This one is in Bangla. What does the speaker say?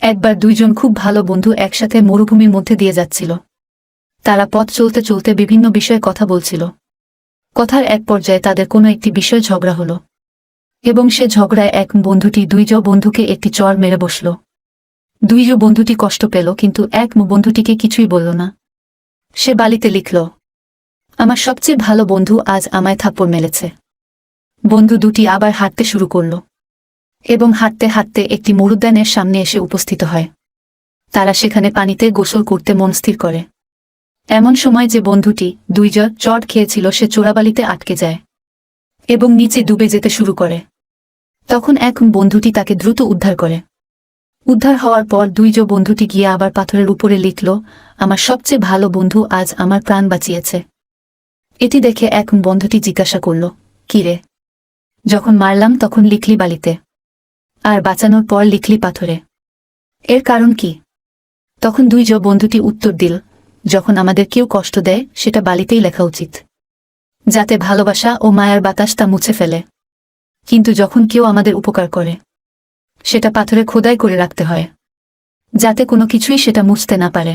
একবার দুইজন খুব ভালো বন্ধু একসাথে মরুভূমির মধ্যে দিয়ে যাচ্ছিল। তারা পথ চলতে চলতে বিভিন্ন বিষয়ে কথা বলছিল। কথার এক পর্যায়ে তাদের কোনো একটি বিষয়ে ঝগড়া হলো, এবং সে ঝগড়ায় এক বন্ধুটি দুইজন বন্ধুকে একটি চড় মেরে বসল। দুইজন বন্ধুটি কষ্ট পেল, কিন্তু এক বন্ধুটিকে কিছুই বলল না। সে বালিতে লিখল, আমার সবচেয়ে ভালো বন্ধু আজ আমায় থাপ্পড় মেরেছে। বন্ধু দুটি আবার হাঁটতে শুরু করল, এবং হাঁটতে হাঁটতে একটি মরুদ্যানের সামনে এসে উপস্থিত হয়। তারা সেখানে পানিতে গোসল করতে মন স্থির করে। এমন সময় যে বন্ধুটি দুইজন চড় খেয়েছিল সে চোরাবালিতে আটকে যায় এবং নিচে ডুবে যেতে শুরু করে। তখন এক বন্ধুটি তাকে দ্রুত উদ্ধার করে। উদ্ধার হওয়ার পর দুইজন বন্ধুটি গিয়ে আবার পাথরের উপরে লিখল, আমার সবচেয়ে ভালো বন্ধু আজ আমার প্রাণ বাঁচিয়েছে। এটি দেখে এক বন্ধুটি জিজ্ঞাসা করল, কিরে, যখন মারলাম তখন লিখলি বালিতে, আর বাঁচানোর পর লিখলি পাথরে, এর কারণ কি? তখন দুইজন বন্ধুটি উত্তর দিল, যখন আমাদের কেউ কষ্ট দেয় সেটা বালিতেই লেখা উচিত, যাতে ভালোবাসা ও মায়ার বাতাস তা মুছে ফেলে। কিন্তু যখন কেউ আমাদের উপকার করে সেটা পাথরে খোদাই করে রাখতে হয়, যাতে কোনো কিছুই সেটা মুছতে না পারে।